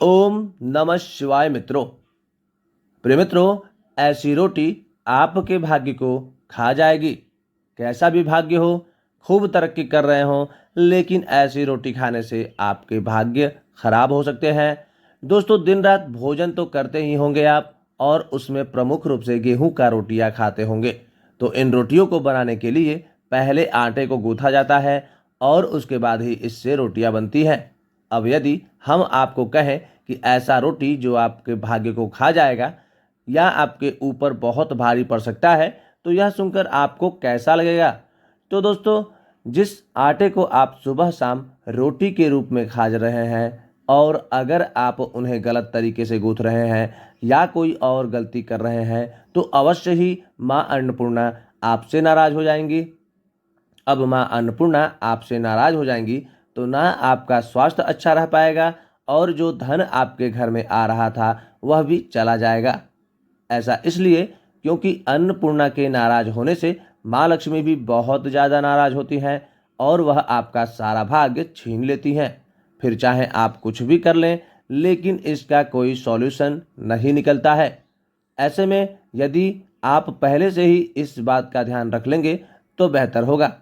ओम नमः शिवाय मित्रों। प्रिय मित्रों, ऐसी रोटी आपके भाग्य को खा जाएगी। कैसा भी भाग्य हो, खूब तरक्की कर रहे हो, लेकिन ऐसी रोटी खाने से आपके भाग्य खराब हो सकते हैं। दोस्तों, दिन रात भोजन तो करते ही होंगे आप, और उसमें प्रमुख रूप से गेहूं का रोटियां खाते होंगे। तो इन रोटियों को बनाने के लिए पहले आटे को गूंथा जाता है और उसके बाद ही इससे रोटियां बनती हैं। अब यदि हम आपको कहें कि ऐसा रोटी जो आपके भाग्य को खा जाएगा या आपके ऊपर बहुत भारी पड़ सकता है, तो यह सुनकर आपको कैसा लगेगा? तो दोस्तों, जिस आटे को आप सुबह शाम रोटी के रूप में खा रहे हैं, और अगर आप उन्हें गलत तरीके से गूंथ रहे हैं या कोई और गलती कर रहे हैं, तो अवश्य ही माँ अन्नपूर्णा आपसे नाराज हो जाएंगी। अब माँ अन्नपूर्णा आपसे नाराज हो जाएंगी तो ना आपका स्वास्थ्य अच्छा रह पाएगा, और जो धन आपके घर में आ रहा था वह भी चला जाएगा। ऐसा इसलिए क्योंकि अन्नपूर्णा के नाराज होने से माँ लक्ष्मी भी बहुत ज़्यादा नाराज होती हैं और वह आपका सारा भाग्य छीन लेती हैं। फिर चाहे आप कुछ भी कर लें, लेकिन इसका कोई सॉल्यूशन नहीं निकलता है। ऐसे में यदि आप पहले से ही इस बात का ध्यान रख लेंगे तो बेहतर होगा।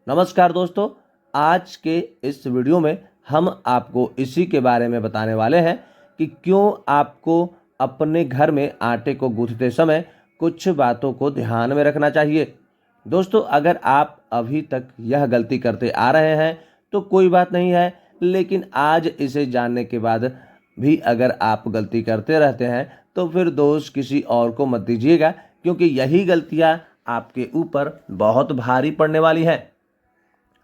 नमस्कार दोस्तों, आज के इस वीडियो में हम आपको इसी के बारे में बताने वाले हैं कि क्यों आपको अपने घर में आटे को गूंथते समय कुछ बातों को ध्यान में रखना चाहिए। दोस्तों, अगर आप अभी तक यह गलती करते आ रहे हैं तो कोई बात नहीं है, लेकिन आज इसे जानने के बाद भी अगर आप गलती करते रहते हैं तो फिर दोष किसी और को मत दीजिएगा, क्योंकि यही गलतियां आपके ऊपर बहुत भारी पड़ने वाली हैं।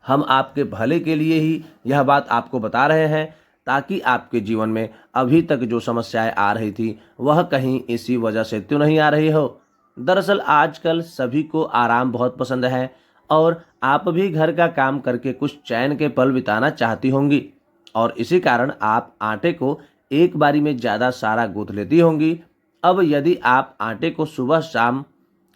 हम आपके भले के लिए ही यह बात आपको बता रहे हैं, ताकि आपके जीवन में अभी तक जो समस्याएं आ रही थी वह कहीं इसी वजह से तो नहीं आ रही हो। दरअसल आजकल सभी को आराम बहुत पसंद है, और आप भी घर का काम करके कुछ चैन के पल बिताना चाहती होंगी, और इसी कारण आप आटे को एक बारी में ज़्यादा सारा गूंथ लेती होंगी। अब यदि आप आटे को सुबह शाम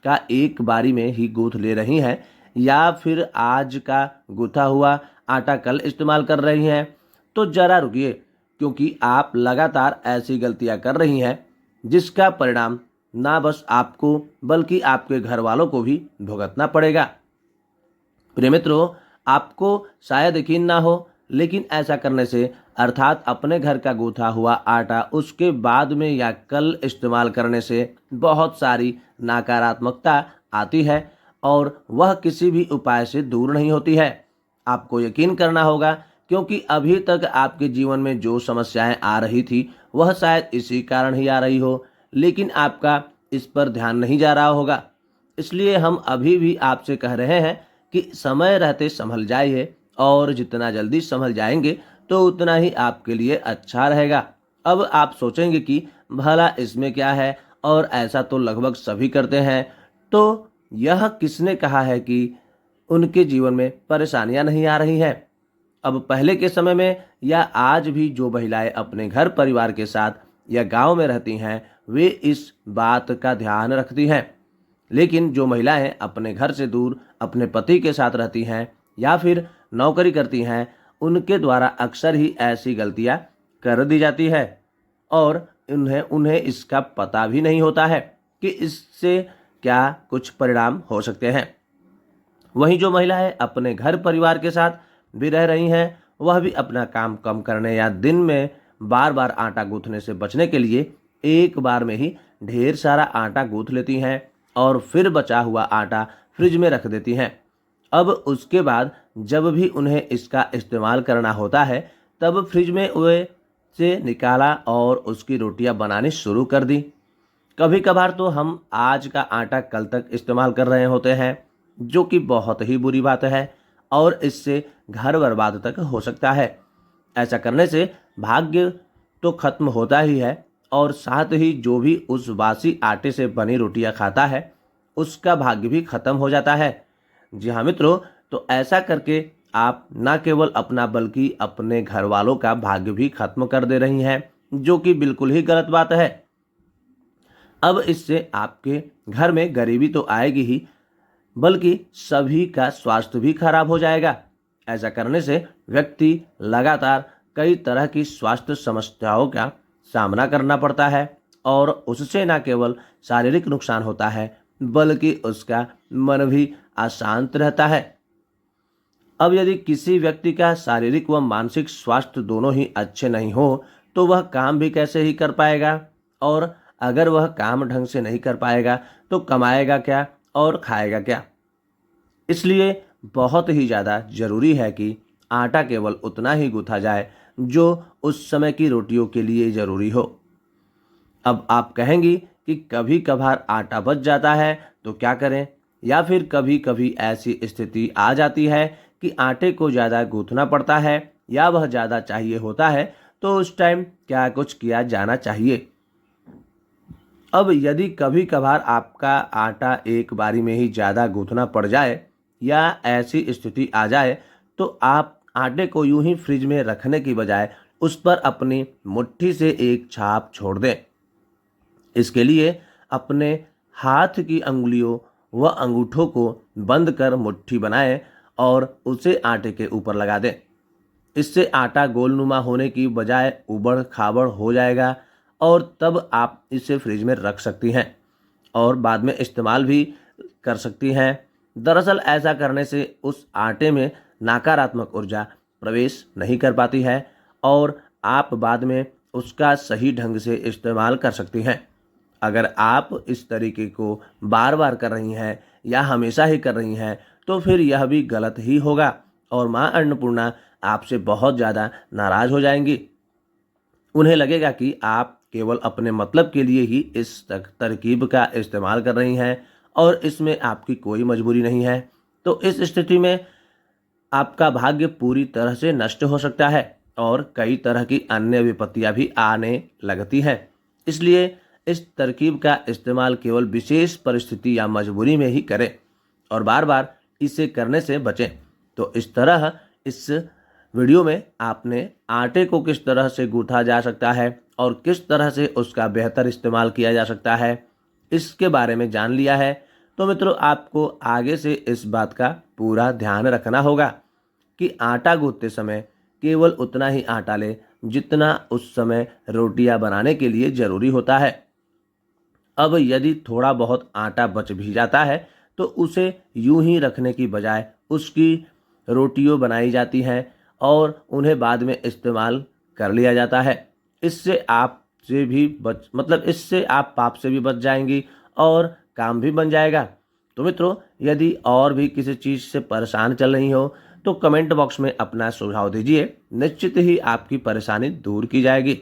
का एक बारी में ही गूंथ ले रही हैं, या फिर आज का गूथा हुआ आटा कल इस्तेमाल कर रही हैं, तो जरा रुकिए, क्योंकि आप लगातार ऐसी गलतियां कर रही हैं जिसका परिणाम ना बस आपको बल्कि आपके घर वालों को भी भुगतना पड़ेगा। प्रिय मित्रों, आपको शायद यकीन ना हो, लेकिन ऐसा करने से, अर्थात अपने घर का गूथा हुआ आटा उसके बाद में या कल इस्तेमाल करने से बहुत सारी नकारात्मकता आती है, और वह किसी भी उपाय से दूर नहीं होती है। आपको यकीन करना होगा, क्योंकि अभी तक आपके जीवन में जो समस्याएं आ रही थी वह शायद इसी कारण ही आ रही हो, लेकिन आपका इस पर ध्यान नहीं जा रहा होगा। इसलिए हम अभी भी आपसे कह रहे हैं कि समय रहते संभल जाइए, और जितना जल्दी संभल जाएंगे तो उतना ही आपके लिए अच्छा रहेगा। अब आप सोचेंगे कि भला इसमें क्या है, और ऐसा तो लगभग सभी करते हैं, तो यह किसने कहा है कि उनके जीवन में परेशानियां नहीं आ रही हैं? अब पहले के समय में या आज भी जो महिलाएं अपने घर परिवार के साथ या गांव में रहती हैं, वे इस बात का ध्यान रखती हैं। लेकिन जो महिलाएं अपने घर से दूर अपने पति के साथ रहती हैं या फिर नौकरी करती हैं, उनके द्वारा अक्सर ही ऐसी गलतियां कर दी जाती है, और उन्हें उन्हें इसका पता भी नहीं होता है कि इससे क्या कुछ परिणाम हो सकते हैं। वहीं जो महिलाएं अपने घर परिवार के साथ भी रह रही हैं, वह भी अपना काम कम करने या दिन में बार बार आटा गूंथने से बचने के लिए एक बार में ही ढेर सारा आटा गूंथ लेती हैं, और फिर बचा हुआ आटा फ्रिज में रख देती हैं। अब उसके बाद जब भी उन्हें इसका इस्तेमाल करना होता है, तब फ्रिज में वे से निकाला और उसकी रोटियां बनानी शुरू कर दी। कभी कभार तो हम आज का आटा कल तक इस्तेमाल कर रहे होते हैं, जो कि बहुत ही बुरी बात है, और इससे घर बर्बाद तक हो सकता है। ऐसा करने से भाग्य तो खत्म होता ही है, और साथ ही जो भी उस बासी आटे से बनी रोटियां खाता है उसका भाग्य भी खत्म हो जाता है। जी हाँ मित्रों, तो ऐसा करके आप न केवल अपना बल्कि अपने घर वालों का भाग्य भी खत्म कर दे रही हैं, जो कि बिल्कुल ही गलत बात है। अब इससे आपके घर में गरीबी तो आएगी ही, बल्कि सभी का स्वास्थ्य भी खराब हो जाएगा। ऐसा करने से व्यक्ति लगातार कई तरह की स्वास्थ्य समस्याओं का सामना करना पड़ता है और उससे न केवल शारीरिक नुकसान होता है बल्कि उसका मन भी अशांत रहता है। अब यदि किसी व्यक्ति का शारीरिक व मानसिक स्वास्थ्य दोनों ही अच्छे नहीं हो तो वह काम भी कैसे ही कर पाएगा, और अगर वह काम ढंग से नहीं कर पाएगा तो कमाएगा क्या और खाएगा क्या। इसलिए बहुत ही ज़्यादा जरूरी है कि आटा केवल उतना ही गूंथा जाए जो उस समय की रोटियों के लिए जरूरी हो। अब आप कहेंगी कि कभी कभार आटा बच जाता है तो क्या करें, या फिर कभी कभी ऐसी स्थिति आ जाती है कि आटे को ज़्यादा गूंथना पड़ता है या वह ज़्यादा चाहिए होता है, तो उस टाइम क्या कुछ किया जाना चाहिए। अब यदि कभी कभार आपका आटा एक बारी में ही ज़्यादा गूंथना पड़ जाए या ऐसी स्थिति आ जाए तो आप आटे को यूं ही फ्रिज में रखने की बजाय उस पर अपनी मुट्ठी से एक छाप छोड़ दें। इसके लिए अपने हाथ की अंगुलियों व अंगूठों को बंद कर मुट्ठी बनाएं और उसे आटे के ऊपर लगा दें। इससे आटा गोलनुमा होने की बजाय उबड़ खाबड़ हो जाएगा और तब आप इसे फ्रिज में रख सकती हैं और बाद में इस्तेमाल भी कर सकती हैं। दरअसल ऐसा करने से उस आटे में नकारात्मक ऊर्जा प्रवेश नहीं कर पाती है और आप बाद में उसका सही ढंग से इस्तेमाल कर सकती हैं। अगर आप इस तरीके को बार बार कर रही हैं या हमेशा ही कर रही हैं तो फिर यह भी गलत ही होगा और माँ अन्नपूर्णा आपसे बहुत ज़्यादा नाराज़ हो जाएंगी। उन्हें लगेगा कि आप केवल अपने मतलब के लिए ही इस तरकीब का इस्तेमाल कर रही हैं और इसमें आपकी कोई मजबूरी नहीं है। तो इस स्थिति में आपका भाग्य पूरी तरह से नष्ट हो सकता है और कई तरह की अन्य विपत्तियां भी आने लगती हैं। इसलिए इस तरकीब का इस्तेमाल केवल विशेष परिस्थिति या मजबूरी में ही करें और बार बार इसे करने से बचें। तो इस तरह इस वीडियो में आपने आटे को किस तरह से गूंथा जा सकता है और किस तरह से उसका बेहतर इस्तेमाल किया जा सकता है इसके बारे में जान लिया है। तो मित्रों, आपको आगे से इस बात का पूरा ध्यान रखना होगा कि आटा गूंथते समय केवल उतना ही आटा लें जितना उस समय रोटियां बनाने के लिए ज़रूरी होता है। अब यदि थोड़ा बहुत आटा बच भी जाता है तो उसे यूं ही रखने की बजाय उसकी रोटियां बनाई जाती हैं और उन्हें बाद में इस्तेमाल कर लिया जाता है। इससे इससे आप पाप से भी बच जाएंगी और काम भी बन जाएगा। तो मित्रों, यदि और भी किसी चीज़ से परेशान चल रही हो तो कमेंट बॉक्स में अपना सुझाव दीजिए, निश्चित ही आपकी परेशानी दूर की जाएगी।